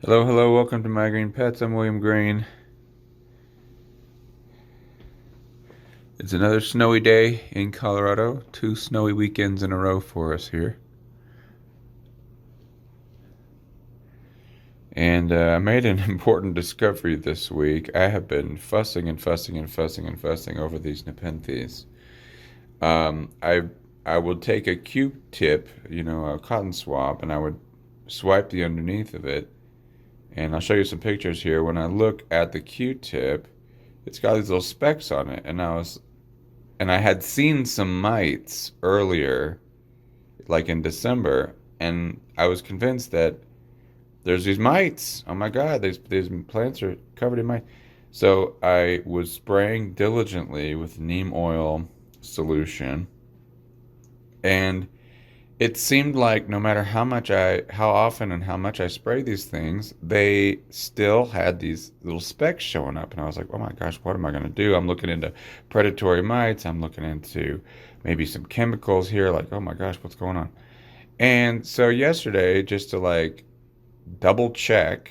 Hello, hello, welcome to My Green Pets. I'm William Green. It's another snowy day in Colorado. 2 snowy weekends in a row for us here. And I made an important discovery this week. I have been fussing and fussing and fussing and fussing over these Nepenthes. Um, I I would take a Q-tip, a cotton swab, and I would swipe the underneath of it. And I'll show you some pictures here. When I look at the Q-tip, it's got these little specks on it, and I had seen some mites earlier, like in December, and I was convinced that there's these mites. Oh my God, these plants are covered in mites. So I was spraying diligently with neem oil solution, and it seemed like no matter how often and how much I sprayed these things, they still had these little specks showing up. And I was like, oh my gosh, what am I going to do? I'm looking into predatory mites. I'm looking into maybe some chemicals here. Like, oh my gosh, what's going on? And so yesterday, just to like double check,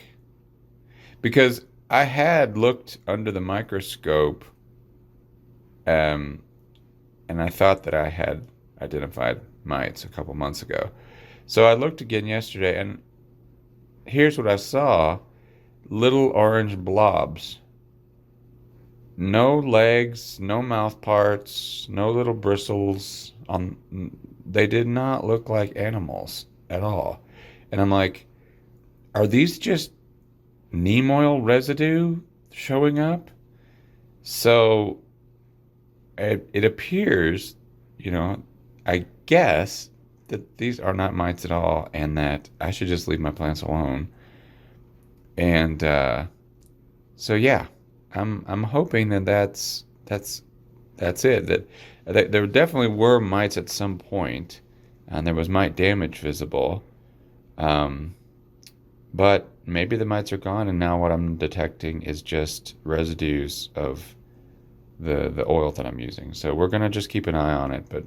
because I had looked under the microscope, um, and I thought that I had identified mites a couple months ago. So I looked again yesterday, and here's what I saw: little orange blobs. No legs, no mouth parts, no little bristles on. They did not look like animals at all. And I'm like, are these just neem oil residue showing up? So it appears, you know, I guess that these are not mites at all, and that I should just leave my plants alone. And so yeah, I'm hoping that that's it. That there definitely were mites at some point, and there was mite damage visible. Um, but maybe the mites are gone, and now what I'm detecting is just residues of the oil that I'm using. So we're gonna just keep an eye on it. But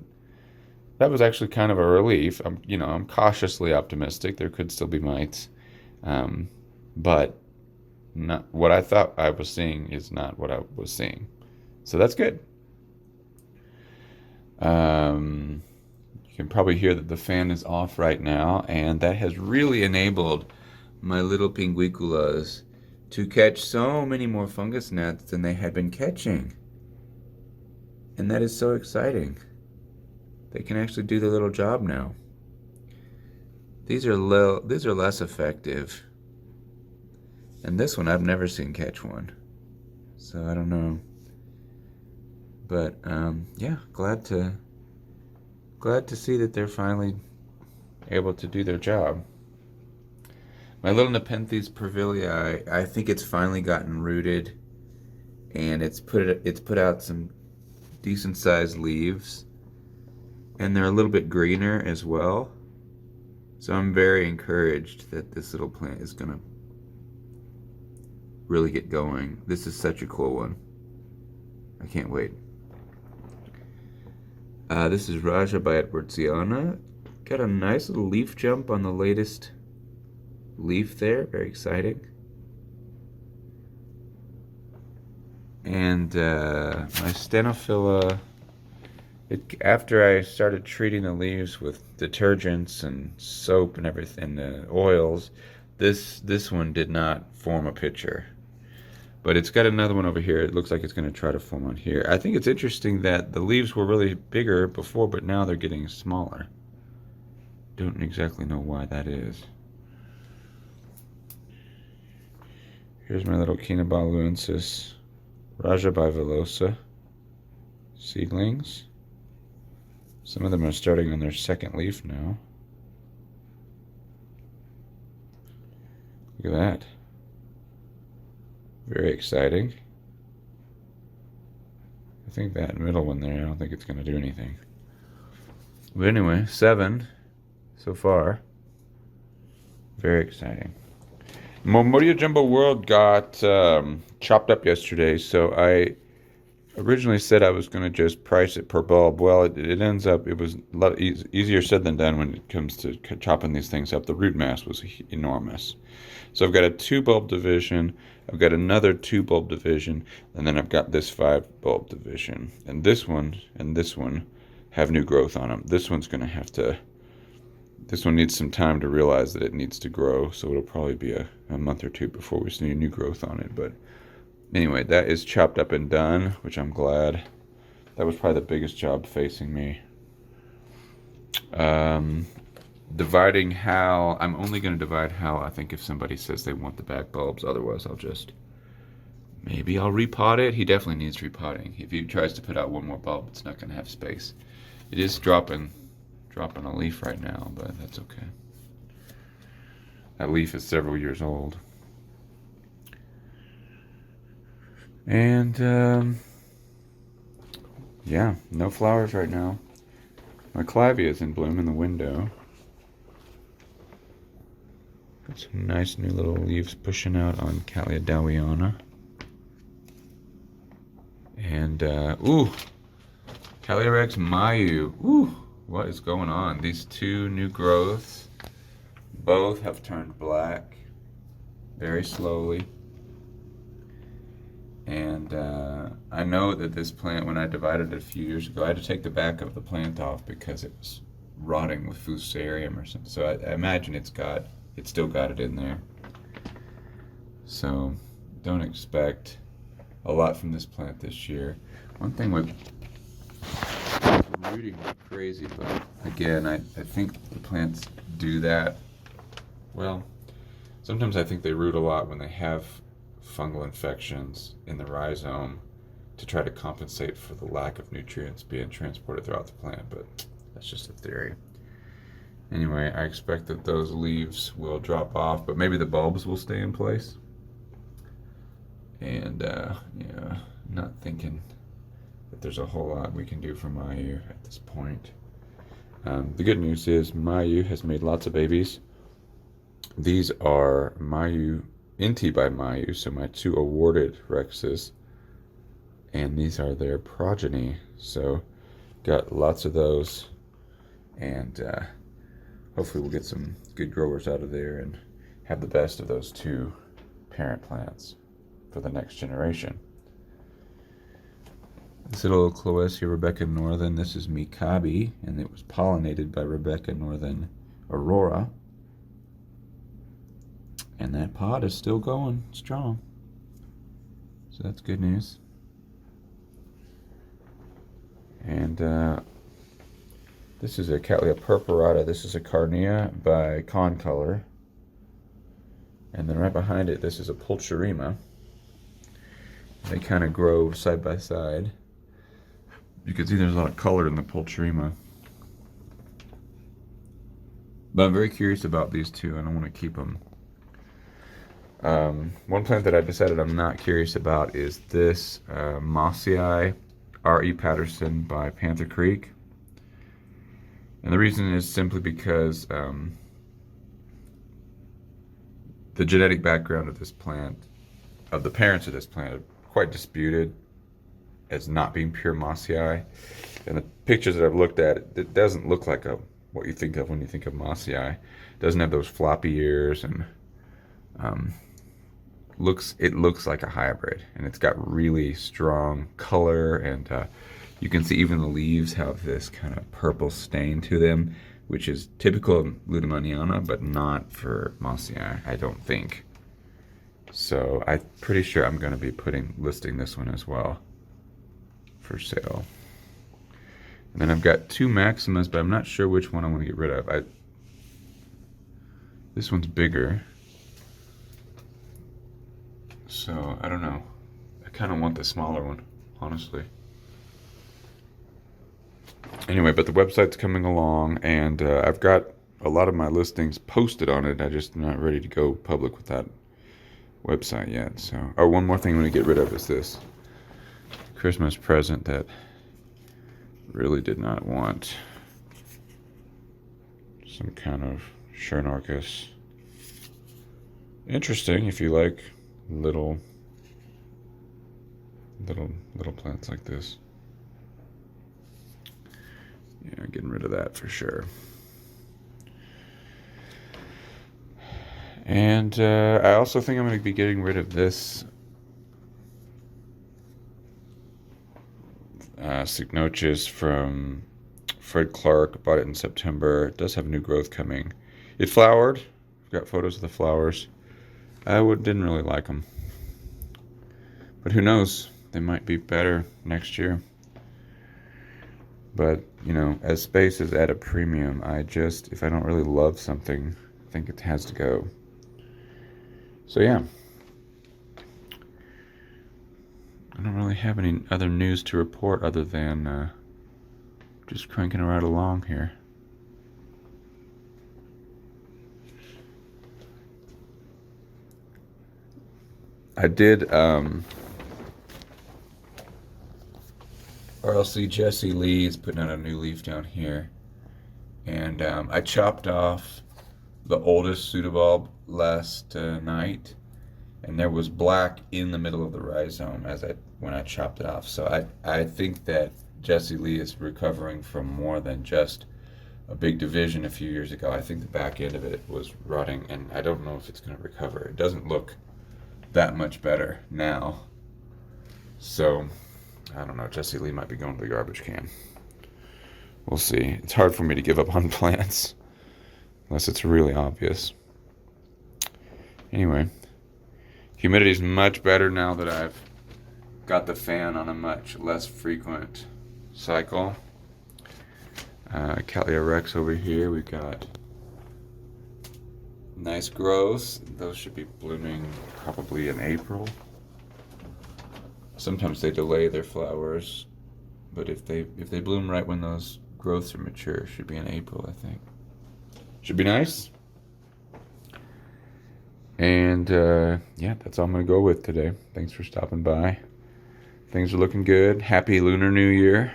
that was actually kind of a relief. I'm cautiously optimistic. There could still be mites, um, but not what I thought I was seeing is not what I was seeing. So that's good. You can probably hear that the fan is off right now, and that has really enabled my little pinguiculas to catch so many more fungus gnats than they had been catching. And that is so exciting. They can actually do their little job now. These are less effective. And this one I've never seen catch one. So I don't know. But yeah, glad to see that they're finally able to do their job. My little Nepenthes pervilii, I think it's finally gotten rooted, and it's put out some decent sized leaves, and they're a little bit greener as well. So I'm very encouraged that this little plant is gonna really get going. This is such a cool one. I can't wait. This is Raja by Edwardsiana. Got a nice little leaf jump on the latest leaf there. Very exciting. And my Stenophila, after I started treating the leaves with detergents and soap and everything, oils, this one did not form a picture. But it's got another one over here. It looks like it's going to try to form on here. I think it's interesting that the leaves were really bigger before, but now they're getting smaller. Don't exactly know why that is. Here's my little Kinabaluensis Raja bivillosa seedlings. Some of them are starting on their second leaf now. Look at that. Very exciting. I think that middle one there, I don't think it's going to do anything. But anyway, 7 so far. Very exciting. Mormodia Jumbo World got chopped up yesterday, so originally said I was going to just price it per bulb. Well, it ends up, it was a lot easier said than done when it comes to chopping these things up. The root mass was enormous. So I've got a 2 bulb division, I've got another 2 bulb division, and then I've got this 5 bulb division. And this one have new growth on them. This one's going to have to, this one needs some time to realize that it needs to grow, so it'll probably be a month or two before we see new growth on it. But anyway, that is chopped up and done, which I'm glad. That was probably the biggest job facing me. Dividing how, I'm only going to divide how, I think, if somebody says they want the back bulbs. Otherwise, maybe I'll repot it. He definitely needs repotting. If he tries to put out one more bulb, it's not going to have space. It is dropping a leaf right now, but that's okay. That leaf is several years old. And, yeah, no flowers right now. My Clavia is in bloom in the window. Got some nice new little leaves pushing out on Cattleya dowiana. And, ooh, Cattleya Rex Mayu. Ooh, what is going on? These 2 new growths, both have turned black very slowly. And I know that this plant, when I divided it a few years ago, I had to take the back of the plant off because it was rotting with fusarium or something. So I imagine it's still got it in there. So don't expect a lot from this plant this year. One thing with rooting crazy, but again, I think the plants do that. Well, sometimes I think they root a lot when they have fungal infections in the rhizome to try to compensate for the lack of nutrients being transported throughout the plant, but that's just a theory. Anyway, I expect that those leaves will drop off, but maybe the bulbs will stay in place. And yeah, not thinking that there's a whole lot we can do for Mayu at this point. The good news is Mayu has made lots of babies. These are Mayu Inti by Mayu, so my 2 awarded Rexes, and these are their progeny. So got lots of those, and hopefully we'll get some good growers out of there and have the best of those 2 parent plants for the next generation. This little Cloesia Rebecca Northen, this is Mikabi, and it was pollinated by Rebecca Northen Aurora. And that pod is still going strong. So that's good news. And this is a Cattleya purpurata. This is a Carnea by Concolor. And then right behind it, this is a Pulcherima. They kind of grow side by side. You can see there's a lot of color in the Pulcherima. But I'm very curious about these 2, and I want to keep them. One plant that I decided I'm not curious about is this Mossii R.E. Patterson by Panther Creek. And the reason is simply because the genetic background of this plant, of the parents of this plant, are quite disputed as not being pure Mossii. And the pictures that I've looked at, it doesn't look like what you think of when you think of Mossii. It doesn't have those floppy ears, and it looks like a hybrid, and it's got really strong color, and you can see even the leaves have this kind of purple stain to them, which is typical of Lutemanniana, but not for Mossii, I don't think. So I'm pretty sure I'm going to be listing this one as well for sale. And then I've got 2 Maximas, but I'm not sure which one I want to get rid of. This one's bigger. So, I don't know. I kind of want the smaller one, honestly. Anyway, but the website's coming along, and I've got a lot of my listings posted on it. I'm just not ready to go public with that website yet. So, oh, one more thing I'm going to get rid of is this Christmas present that really did not want. Some kind of Chernarchus. Interesting if you like little little plants like this. Yeah, getting rid of that for sure. And I also think I'm going to be getting rid of this Cycnoches from Fred Clark. Bought it in September. It does have new growth coming. It flowered. I've got photos of the flowers. Didn't really like them. But who knows? They might be better next year. But, you know, as space is at a premium, if I don't really love something, I think it has to go. So, yeah. I don't really have any other news to report other than just cranking it right along here. I did, RLC Jesse Lee is putting out a new leaf down here. And I chopped off the oldest pseudobulb last night. And there was black in the middle of the rhizome when I chopped it off. So I think that Jesse Lee is recovering from more than just a big division a few years ago. I think the back end of it was rotting, and I don't know if it's going to recover. It doesn't look that much better now. So, I don't know. Jesse Lee might be going to the garbage can. We'll see. It's hard for me to give up on plants unless it's really obvious. Anyway, humidity is much better now that I've got the fan on a much less frequent cycle. Cattleya Rex over here. We've got nice growth. Those should be blooming probably in April. Sometimes they delay their flowers, but if they bloom right when those growths are mature, it should be in April, I think. Should be nice. And yeah, that's all I'm going to go with today. Thanks for stopping by. Things are looking good. Happy Lunar New Year.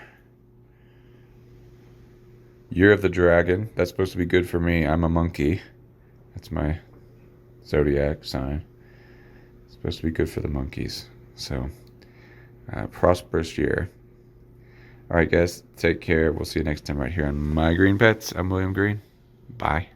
Year of the Dragon. That's supposed to be good for me. I'm a monkey. That's my zodiac sign. It's supposed to be good for the monkeys. So, prosperous year. All right, guys. Take care. We'll see you next time right here on My Green Pets. I'm William Green. Bye.